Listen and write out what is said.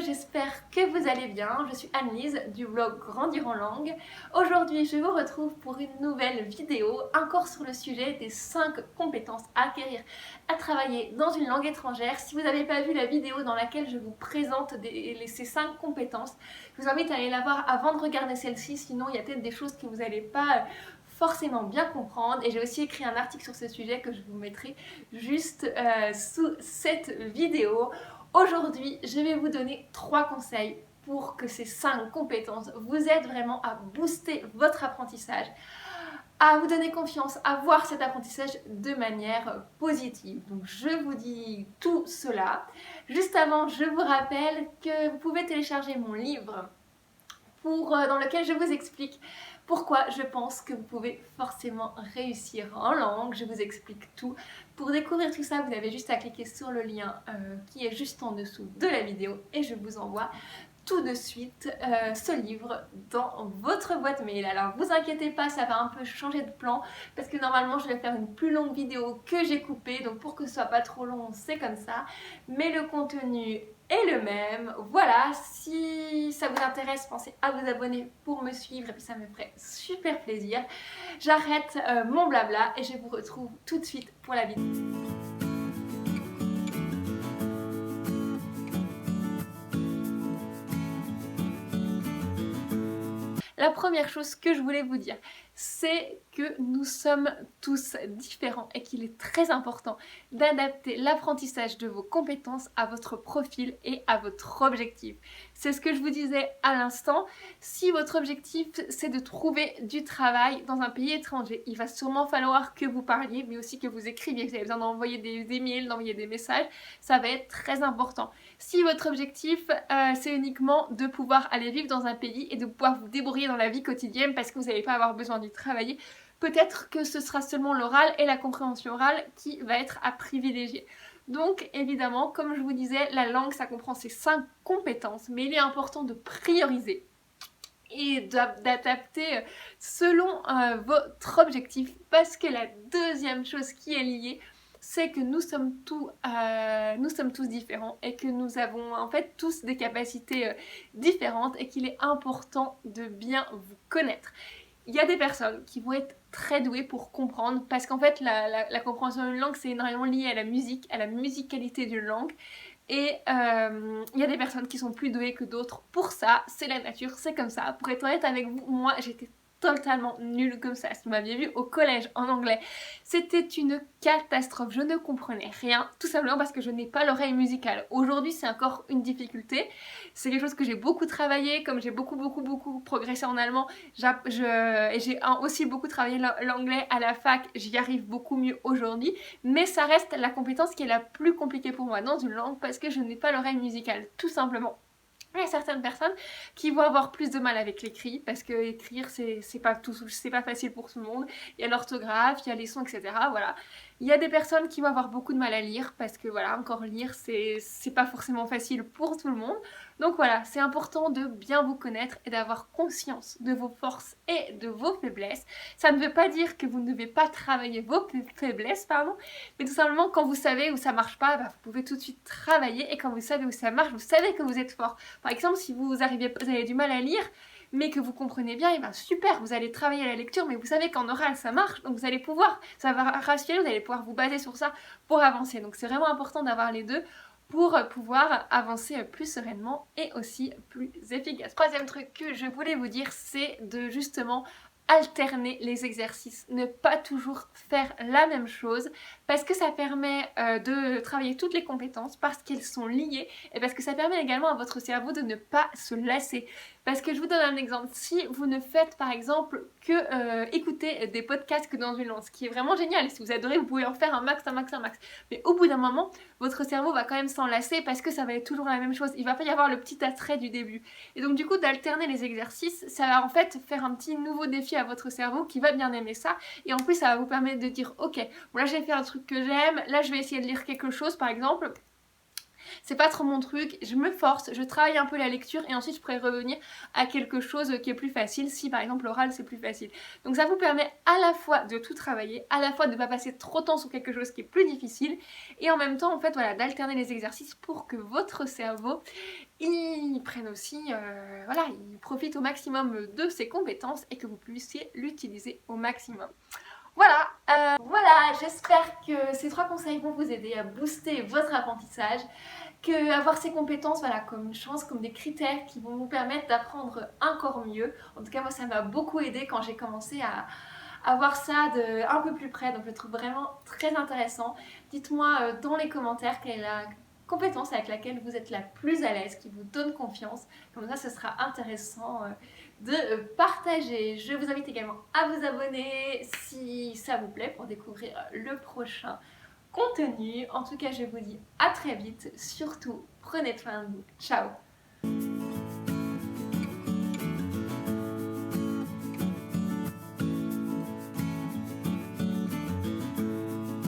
j'espère que vous allez bien. Je suis Anne-Lise du blog Grandir en langue. Aujourd'hui, je vous retrouve pour une nouvelle vidéo, encore sur le sujet des 5 compétences à acquérir, à travailler dans une langue étrangère. Si vous n'avez pas vu la vidéo dans laquelle je vous présente ces 5 compétences, je vous invite à aller la voir avant de regarder celle-ci, sinon il y a peut-être des choses que vous n'allez pas forcément bien comprendre. Et j'ai aussi écrit un article sur ce sujet que je vous mettrai juste sous cette vidéo. Aujourd'hui, je vais vous donner 3 conseils pour que ces 5 compétences vous aident vraiment à booster votre apprentissage, à vous donner confiance, à voir cet apprentissage de manière positive. Donc je vous dis tout cela. Juste avant, je vous rappelle que vous pouvez télécharger mon livre dans lequel je vous explique pourquoi je pense que vous pouvez forcément réussir en langue. Je vous explique tout. Pour découvrir tout ça, vous avez juste à cliquer sur le lien qui est juste en dessous de la vidéo et je vous envoie tout de suite ce livre dans votre boîte mail. Alors vous inquiétez pas, ça va un peu changer de plan parce que normalement je vais faire une plus longue vidéo que j'ai coupée, donc pour que ce soit pas trop long, c'est comme ça, mais le contenu est le même. Voilà, si ça vous intéresse, pensez à vous abonner pour me suivre et puis ça me ferait super plaisir. J'arrête mon blabla et je vous retrouve tout de suite pour la vidéo. La première chose que je voulais vous dire, c'est que nous sommes tous différents et qu'il est très important d'adapter l'apprentissage de vos compétences à votre profil et à votre objectif. C'est ce que je vous disais à l'instant. Si votre objectif c'est de trouver du travail dans un pays étranger, il va sûrement falloir que vous parliez, mais aussi que vous écriviez, que vous avez besoin d'envoyer des mails, d'envoyer des messages. Ça va être très important. Si votre objectif c'est uniquement de pouvoir aller vivre dans un pays et de pouvoir vous débrouiller dans la vie quotidienne parce que vous n'allez pas avoir besoin d'y travailler, peut-être que ce sera seulement l'oral et la compréhension orale qui va être à privilégier. Donc évidemment, comme je vous disais, la langue ça comprend ces 5 compétences, mais il est important de prioriser et d'adapter selon votre objectif, parce que la deuxième chose qui est liée, c'est que nous sommes tous différents et que nous avons en fait tous des capacités différentes et qu'il est important de bien vous connaître. Il y a des personnes qui vont être très douées pour comprendre, parce qu'en fait la compréhension d'une langue c'est énormément lié à la musique, à la musicalité d'une langue. Et il y a des personnes qui sont plus douées que d'autres pour ça, c'est la nature, c'est comme ça. Pour être honnête avec vous, moi j'étais totalement nulle comme ça. Si vous m'aviez vu au collège en anglais, c'était une catastrophe. Je ne comprenais rien, tout simplement parce que je n'ai pas l'oreille musicale. Aujourd'hui, c'est encore une difficulté. C'est quelque chose que j'ai beaucoup travaillé, comme j'ai beaucoup progressé en allemand. Et j'ai aussi beaucoup travaillé l'anglais à la fac. J'y arrive beaucoup mieux aujourd'hui, mais ça reste la compétence qui est la plus compliquée pour moi dans une langue parce que je n'ai pas l'oreille musicale, tout simplement. Il y a certaines personnes qui vont avoir plus de mal avec l'écrit parce que écrire c'est pas facile pour tout le monde. Il y a l'orthographe, il y a les sons, etc. Voilà. Il y a des personnes qui vont avoir beaucoup de mal à lire parce que voilà, encore lire c'est pas forcément facile pour tout le monde. Donc voilà, c'est important de bien vous connaître et d'avoir conscience de vos forces et de vos faiblesses. Ça ne veut pas dire que vous ne devez pas travailler vos faiblesses, pardon, mais tout simplement quand vous savez où ça marche pas, bah, vous pouvez tout de suite travailler, et quand vous savez où ça marche, vous savez que vous êtes fort. Par exemple, si vous avez du mal à lire, mais que vous comprenez bien, et ben super, vous allez travailler à la lecture, mais vous savez qu'en oral ça marche, donc vous allez pouvoir, ça va rassurer, vous allez pouvoir vous baser sur ça pour avancer. Donc c'est vraiment important d'avoir les deux pour pouvoir avancer plus sereinement et aussi plus efficace. Troisième truc que je voulais vous dire, c'est de justement alterner les exercices, ne pas toujours faire la même chose, parce que ça permet de travailler toutes les compétences, parce qu'elles sont liées, et parce que ça permet également à votre cerveau de ne pas se lasser. Parce que je vous donne un exemple, si vous ne faites par exemple que écouter des podcasts que dans une langue, ce qui est vraiment génial, et si vous adorez, vous pouvez en faire un max, mais au bout d'un moment, votre cerveau va quand même s'en lasser parce que ça va être toujours la même chose, il va pas y avoir le petit attrait du début. Et donc du coup, d'alterner les exercices, ça va en fait faire un petit nouveau défi à votre cerveau qui va bien aimer ça, et en plus ça va vous permettre de dire ok, bon là j'ai fait un truc que j'aime, là je vais essayer de lire quelque chose par exemple, c'est pas trop mon truc, je me force, je travaille un peu la lecture et ensuite je pourrais revenir à quelque chose qui est plus facile si par exemple l'oral c'est plus facile. Donc ça vous permet à la fois de tout travailler, à la fois de ne pas passer trop de temps sur quelque chose qui est plus difficile et en même temps en fait voilà d'alterner les exercices pour que votre cerveau il prenne aussi, voilà, il profite au maximum de ses compétences et que vous puissiez l'utiliser au maximum. Voilà, voilà, j'espère que ces 3 conseils vont vous aider à booster votre apprentissage, que avoir ces compétences, voilà, comme une chance, comme des critères qui vont vous permettre d'apprendre encore mieux. En tout cas, moi, ça m'a beaucoup aidé quand j'ai commencé à voir ça de un peu plus près, donc je le trouve vraiment très intéressant. Dites-moi dans les commentaires quelle est la compétence avec laquelle vous êtes la plus à l'aise, qui vous donne confiance. Comme ça, ce sera intéressant de partager. Je vous invite également à vous abonner si ça vous plaît pour découvrir le prochain contenu. En tout cas, je vous dis à très vite. Surtout, prenez soin de vous. Ciao!